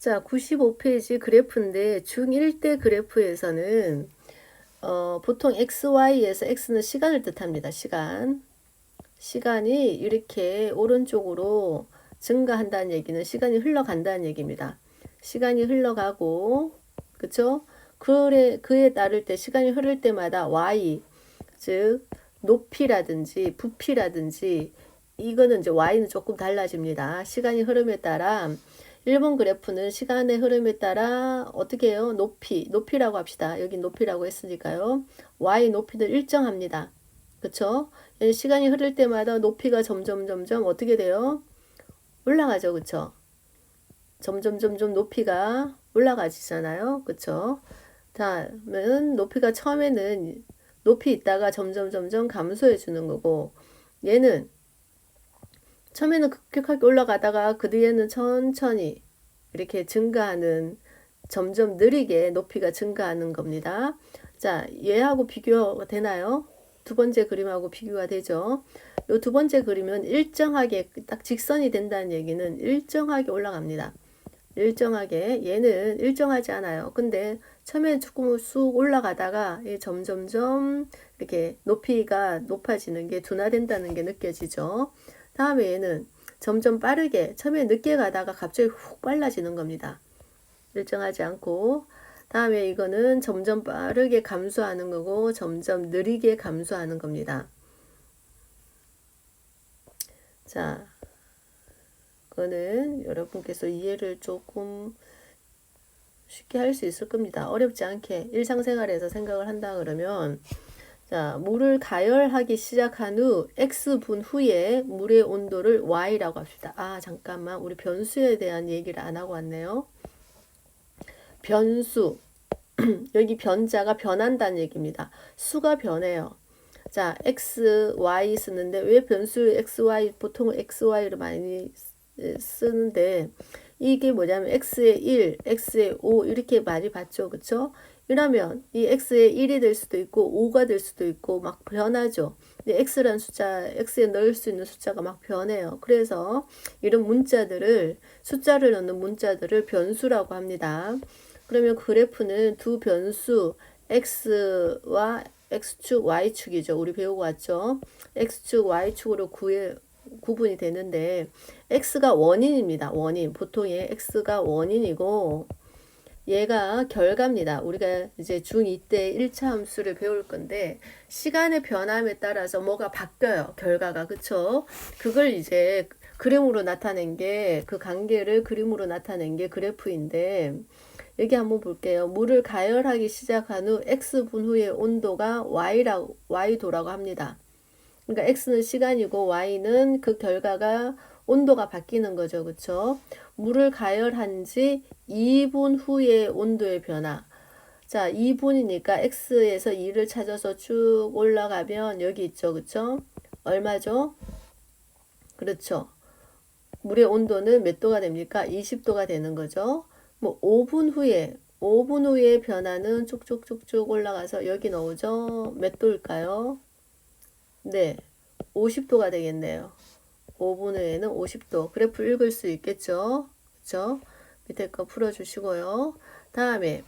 자, 95페이지 그래프인데 중1 때 그래프에서는 보통 XY에서 X는 시간을 뜻합니다. 시간이 이렇게 오른쪽으로 증가한다는 얘기는 시간이 흘러간다는 얘기입니다. 시간이 흘러가고, 그쵸? 그에 따를 때 시간이 흐를 때마다 Y, 즉 높이라든지 부피라든지 이거는 이제 Y는 조금 달라집니다. 시간이 흐름에 따라 1번 그래프는 시간의 흐름에 따라 어떻게 해요? 높이라고 합시다. 여기 높이라고 했으니까요. Y 높이는 일정합니다. 그쵸? 시간이 흐를 때마다 높이가 점점 어떻게 돼요? 올라가죠. 그쵸? 점점 높이가 올라가지잖아요. 그쵸? 다음은 높이가 처음에는 높이 있다가 점점 감소해 주는 거고, 얘는 처음에는 급격하게 올라가다가 그 뒤에는 천천히 이렇게 증가하는, 점점 느리게 높이가 증가하는 겁니다. 자, 얘하고 비교가 되나요? 두 번째 그림하고 비교가 되죠. 이 두 번째 그림은 일정하게 딱 직선이 된다는 얘기는 일정하게 올라갑니다. 일정하게. 얘는 일정하지 않아요. 근데 처음에 조금 쑥 올라가다가 점점점 이렇게 높이가 높아지는 게 둔화된다는 게 느껴지죠. 다음에 얘는 점점 빠르게, 처음에 늦게 가다가 갑자기 훅 빨라지는 겁니다. 일정하지 않고. 다음에 이거는 점점 빠르게 감소하는 거고 점점 느리게 감소하는 겁니다. 자, 그거는 여러분께서 이해를 조금 쉽게 할 수 있을 겁니다. 어렵지 않게 일상생활에서 생각을 한다 그러면, 자, 물을 가열하기 시작한 후 X분 후에 물의 온도를 Y라고 합시다. 아, 잠깐만. 우리 변수에 대한 얘기를 안 하고 왔네요. 변수. 여기 변자가 변한다는 얘기입니다. 수가 변해요. 자, X, Y 쓰는데 왜 변수 X, Y, 보통 X, Y를 많이 쓰는데 이게 뭐냐면 X의 1, X의 5 이렇게 많이 봤죠. 그쵸? 이러면 이 X의 1이 될 수도 있고 5가 될 수도 있고 막 변하죠. 근데 X란 숫자, X에 넣을 수 있는 숫자가 막 변해요. 그래서 이런 문자들을, 숫자를 넣는 문자들을 변수라고 합니다. 그러면 그래프는 두 변수 X와 X축, Y축이죠. 우리 배우고 왔죠. X축, Y축으로 구분이 되는데 X가 원인입니다. 원인. 보통의 X가 원인이고 얘가 결과입니다. 우리가 이제 중2 때 1차 함수를 배울 건데 시간의 변함에 따라서 뭐가 바뀌어요. 결과가. 그쵸? 그걸 이제 그림으로 나타낸 게, 그 관계를 그림으로 나타낸 게 그래프인데 여기 한번 볼게요. 물을 가열하기 시작한 후 X분 후의 온도가 Y도라고 합니다. 그러니까 X는 시간이고 Y는 그 결과가 온도가 바뀌는 거죠. 그쵸? 물을 가열한 지 2분 후의 온도의 변화. 자, 2분이니까 X에서 2를 찾아서 쭉 올라가면 여기 있죠. 그쵸? 얼마죠? 그렇죠. 물의 온도는 몇 도가 됩니까? 20도가 되는 거죠. 뭐 5분 후에 변화는 쭉쭉쭉쭉 올라가서 여기 나오죠. 몇 도일까요? 네, 50도가 되겠네요. 5분 후에는 50도. 그래프 읽을 수 있겠죠? 그쵸? 밑에 거 풀어주시고요. 다음에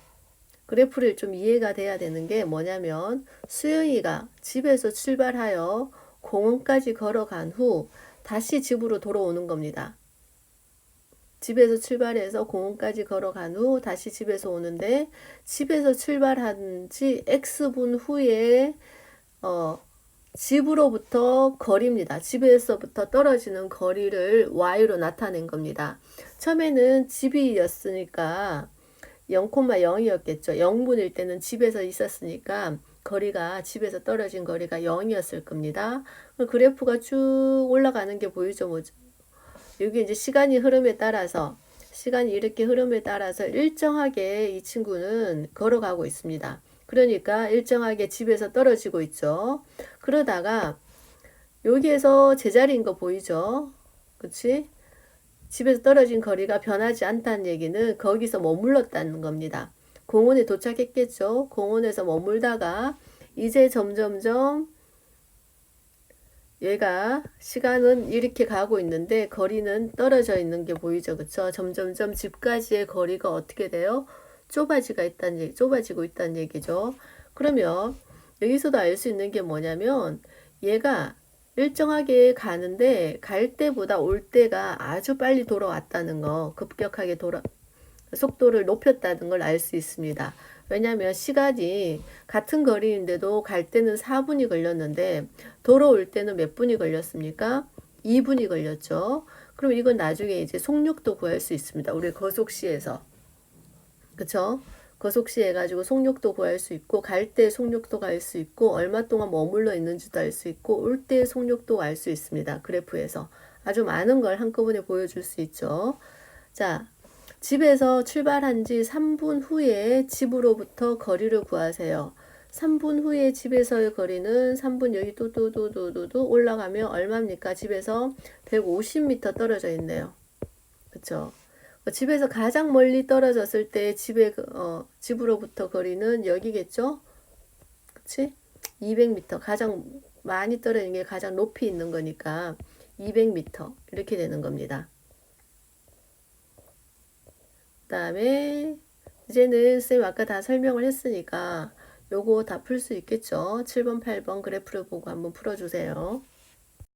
그래프를 좀 이해가 돼야 되는 게 뭐냐면 수영이가 집에서 출발하여 공원까지 걸어간 후 다시 집으로 돌아오는 겁니다. 집에서 출발해서 공원까지 걸어간 후 다시 집에서 오는데 집에서 출발한 지 X분 후에 집으로부터 거리입니다. 집에서부터 떨어지는 거리를 Y로 나타낸 겁니다. 처음에는 집이었으니까 0,0이었겠죠. 0분일 때는 집에서 있었으니까 거리가, 집에서 떨어진 거리가 0이었을 겁니다. 그래프가 쭉 올라가는 게 보이죠. 뭐죠? 여기 이제 시간이 흐름에 따라서, 시간이 이렇게 흐름에 따라서 일정하게 이 친구는 걸어가고 있습니다. 그러니까 일정하게 집에서 떨어지고 있죠. 그러다가 여기에서 제자리인 거 보이죠? 그치? 집에서 떨어진 거리가 변하지 않다는 얘기는 거기서 머물렀다는 겁니다. 공원에 도착했겠죠? 공원에서 머물다가 이제 점점점 얘가 시간은 이렇게 가고 있는데 거리는 떨어져 있는 게 보이죠. 그쵸? 점점점 집까지의 거리가 어떻게 돼요? 좁아지고 있다는 얘기죠. 그러면 여기서도 알 수 있는 게 뭐냐면 얘가 일정하게 가는데 갈 때보다 올 때가 아주 빨리 돌아왔다는 거, 급격하게 속도를 높였다는 걸 알 수 있습니다. 왜냐하면 시간이 같은 거리인데도 갈 때는 4분이 걸렸는데 돌아올 때는 몇 분이 걸렸습니까? 2분이 걸렸죠. 그럼 이건 나중에 이제 속력도 구할 수 있습니다. 우리 거속시에서. 그쵸? 거속시 해가지고 속력도 구할 수 있고 갈 때 속력도 알 수 있고 얼마 동안 머물러 있는지도 알 수 있고 올 때 속력도 알 수 있습니다. 그래프에서. 아주 많은 걸 한꺼번에 보여줄 수 있죠. 자, 집에서 출발한 지 3분 후에 집으로부터 거리를 구하세요. 3분 후에 집에서의 거리는 3분 여기 뚜뚜뚜뚜뚜 올라가면 얼마입니까? 집에서 150m 떨어져 있네요. 그쵸? 집에서 가장 멀리 떨어졌을 때 집으로부터 거리는 여기겠죠? 그치? 200m. 가장 많이 떨어진 게 가장 높이 있는 거니까 200m. 이렇게 되는 겁니다. 그 다음에 이제는 쌤 아까 다 설명을 했으니까 요거 다 풀 수 있겠죠? 7번, 8번 그래프를 보고 한번 풀어주세요.